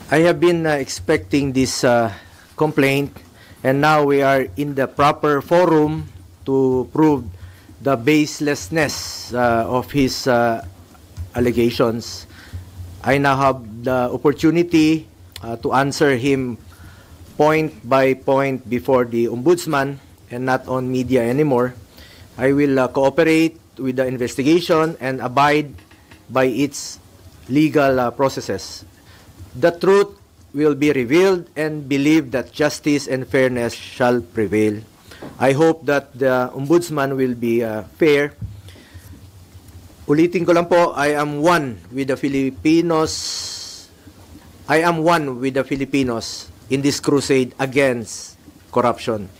I have been expecting this complaint, and now we are in the proper forum to prove the baselessness of his allegations. I now have the opportunity to answer him point by point before the Ombudsman and not on media anymore. I will cooperate with the investigation and abide by its legal processes. The truth will be revealed and believe that justice and fairness shall prevail. I hope that the Ombudsman will be fair. Ulitin ko lang po, I am one with the Filipinos in this crusade against corruption.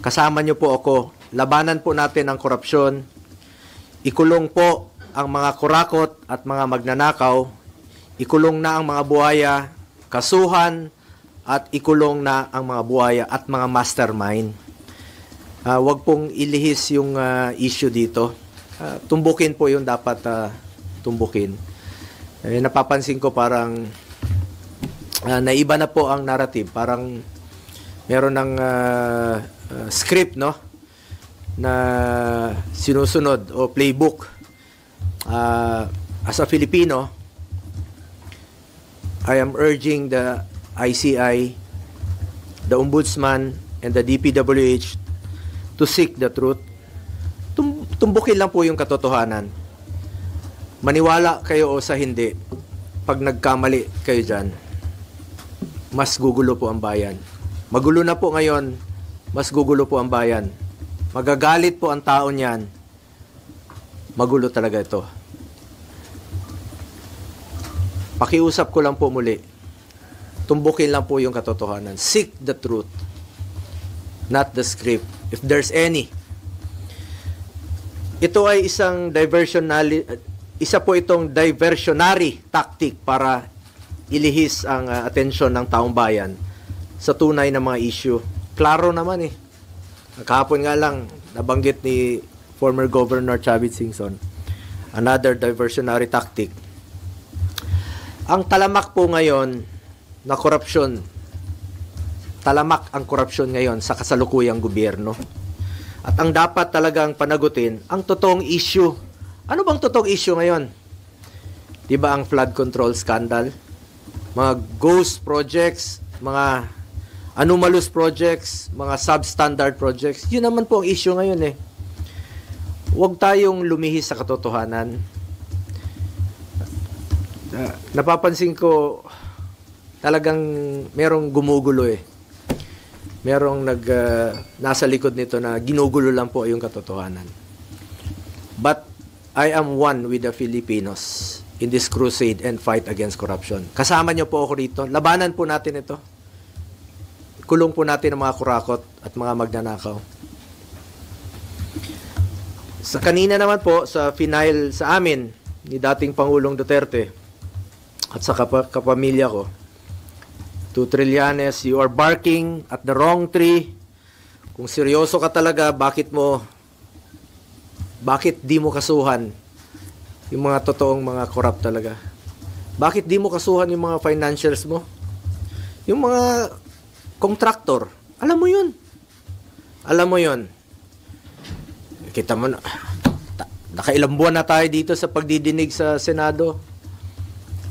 Kasama niyo po ako. Labanan po natin ang korupsyon. Ikulong po ang mga kurakot at mga magnanakaw. Ikulong na ang mga buhaya, kasuhan, at ikulong na ang mga buhaya at mga mastermind. Huwag pong ilihis yung issue dito. Tumbukin po yung dapat tumbukin. Napapansin ko parang naiba na po ang narrative. Parang meron ng script, no, na sinusunod o playbook. As a Filipino, I am urging the ICI, the Ombudsman, and the DPWH to seek the truth. Tumbukin lang po yung katotohanan. Maniwala kayo o sa hindi, pag nagkamali kayo dyan, mas gugulo po ang bayan. Magulo na po ngayon, mas gugulo po ang bayan. Magagalit po ang tao niyan. Magulo talaga ito. Pakiusap ko lang po muli. Tumbukin lang po yung katotohanan. Seek the truth, not the script, if there's any. Ito ay isa po itong diversionary tactic para ilihis ang atensyon ng taong bayan sa tunay na mga issue. Klaro naman eh. Kahapon nga lang, nabanggit ni former Governor Chavit Singson, another diversionary tactic. Ang talamak po ngayon na korupsyon, talamak ang korupsyon ngayon sa kasalukuyang gobyerno. At ang dapat talagang panagutin, ang totoong issue. Ano bang totoong issue ngayon? Diba ang flood control scandal? Mga ghost projects, mga anomalous projects, mga substandard projects. Yun naman po ang issue ngayon eh. Huwag tayong lumihis sa katotohanan. Napapansin ko talagang merong gumugulo eh. Merong nasa likod nito na ginugulo lang po yung katotohanan. But I am one with the Filipinos in this crusade and fight against corruption. Kasama niyo po ako rito. Labanan po natin ito. Kulong po natin ang mga kurakot at mga magnanakaw. Sa kanina naman po, sa final sa amin ni dating Pangulong Duterte at sa kapamilya ko, to Trillanes, you are barking at the wrong tree. Kung seryoso ka talaga, bakit di mo kasuhan yung mga totoong mga corrupt talaga? Bakit di mo kasuhan yung mga financials mo? Yung mga contractor, alam mo yun. Alam mo yun. Kita mo na, nakailang buwan na tayo dito sa pagdidinig sa Senado.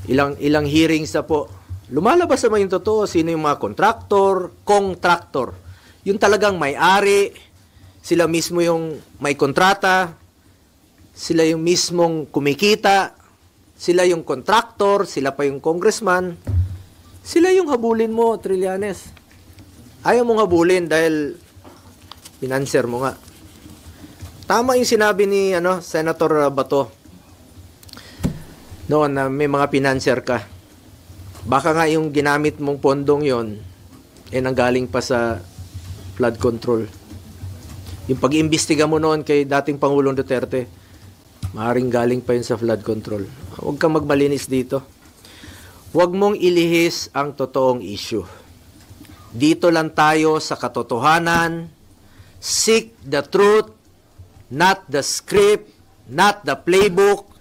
Ilang hearings na po. Lumalabas naman yung totoo, sino yung mga contractor. Yung talagang may-ari, sila mismo yung may kontrata, sila yung mismong kumikita, sila yung contractor, sila pa yung congressman, sila yung habulin mo, Trillanes. Ayaw mong habulin dahil financer mo nga. Tama yung sinabi ni Senator Bato noon na may mga financer ka. Baka nga yung ginamit mong pondong yon nanggaling pa sa flood control. Yung pag-iimbestiga mo noon kay dating Pangulong Duterte, maaaring galing pa yun sa flood control. Huwag kang magmalinis dito. Huwag mong ilihis ang totoong issue. Dito lang tayo sa katotohanan. Seek the truth, not the script, not the playbook.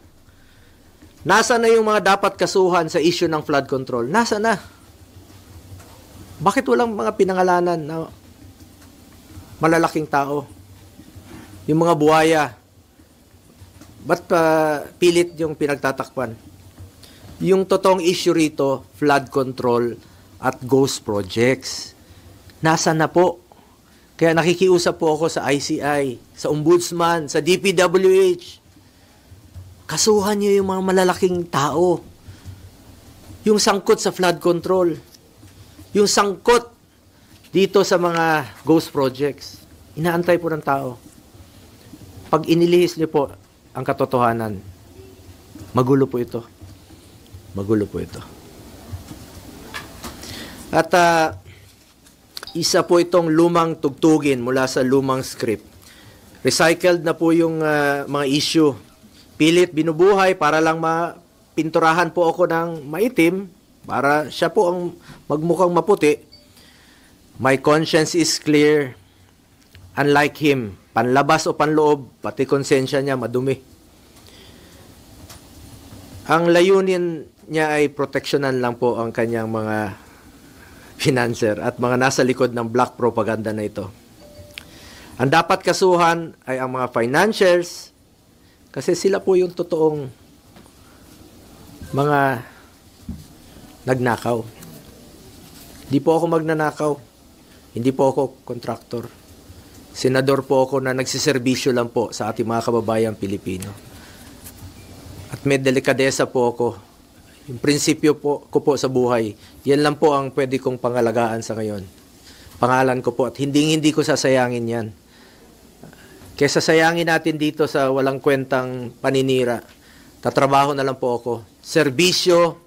Nasa na yung mga dapat kasuhan sa issue ng flood control? Nasa na? Bakit walang mga pinangalanan na malalaking tao? Yung mga buhaya, ba't pilit yung pinagtatakpan? Yung totoong issue rito, flood control at ghost projects. Nasa na po? Kaya nakikiusap po ako sa ICI, sa Ombudsman, sa DPWH. Kasuhan niyo yung mga malalaking tao. Yung sangkot sa flood control. Yung sangkot dito sa mga ghost projects. Inaantay po ng tao. Pag inilihis niyo po ang katotohanan, magulo po ito. Magulo po ito. At isa po itong lumang tugtugin mula sa lumang script. Recycled na po yung mga issue. Pilit binubuhay para lang mapinturahan po ako ng maitim para siya po ang magmukhang maputi. My conscience is clear. Unlike him, panlabas o panloob, pati konsensya niya madumi. Ang layunin niya ay proteksyonan lang po ang kanyang mga financer at mga nasa likod ng black propaganda na ito. Ang dapat kasuhan ay ang mga financiers kasi sila po yung totoong mga nagnakaw. Hindi po ako magnanakaw. Hindi po ako kontraktor. Senador po ako na nagsiservisyo lang po sa ating mga kababayang Pilipino. At may delikadesa po ako. Yung prinsipyo po ko po sa buhay, yan lang po ang pwede kong pangalagaan sa ngayon. Pangalan ko po at hindi ko sasayangin yan. Kesa sayangin natin dito sa walang kwentang paninira, tatrabaho na lang po ako. Serbisyo,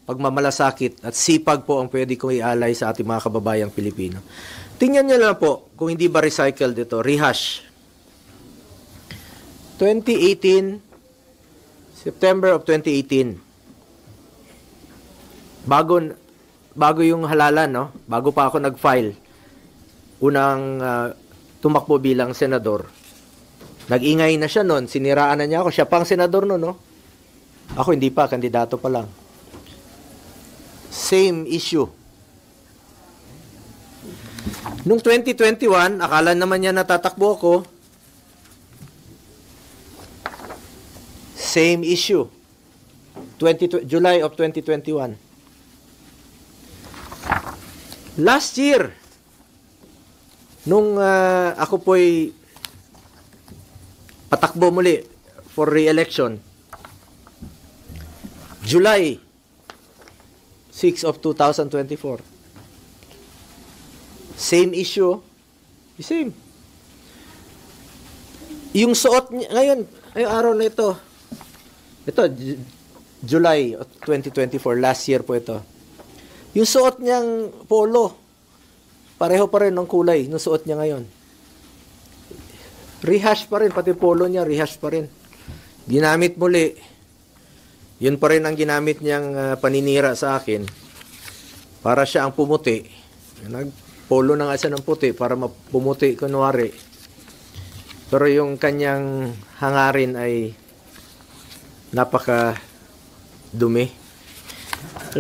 pagmamalasakit at sipag po ang pwede kong ialay sa ating mga kababayang Pilipino. Tingnan niyo lang po kung hindi ba recycled ito. Rehash. 2018, September of 2018. Bago yung halalan, no? Bago pa ako nag-file. Unang tumakbo bilang senador. Nag-ingay na siya noon, siniraan na niya ako. Siya pang senador noon, no? Ako hindi pa, kandidato pa lang. Same issue. Noong 2021, akala naman niya natatakbo ako. Same issue. July of 2021. Last year, nung ako po'y patakbo muli for re-election, July 6 of 2024. Same issue. Same. Yung suot niya, ngayon, ay araw na ito. Ito, July of 2024, last year po ito. Yung suot niyang polo, pareho pa rin ng kulay, yung suot niya ngayon. Rehash pa rin, pati polo niya, rehash pa rin. Ginamit muli. Yun pa rin ang ginamit niyang paninira sa akin. Para siya ang pumuti. Nagpolo na nga siya ng puti para pumuti kunwari. Pero yung kanyang hangarin ay napaka dumi.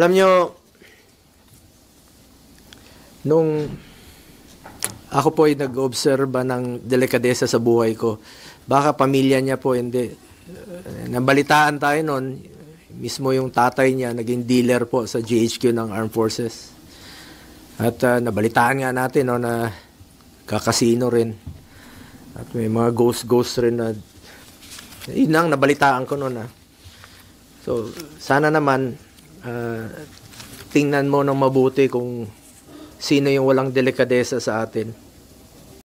Alam nyo, nung ako po ay nag-obserba ng delikadesa sa buhay ko, baka pamilya niya po hindi. Nabalitaan tayo noon, mismo yung tatay niya naging dealer po sa GHQ ng Armed Forces. At nabalitaan nga natin no, na kakasino rin. At may mga ghost rin na yun ang nabalitaan ko noon. So, sana naman tingnan mo ng mabuti kung sino yung walang delikadesa sa atin.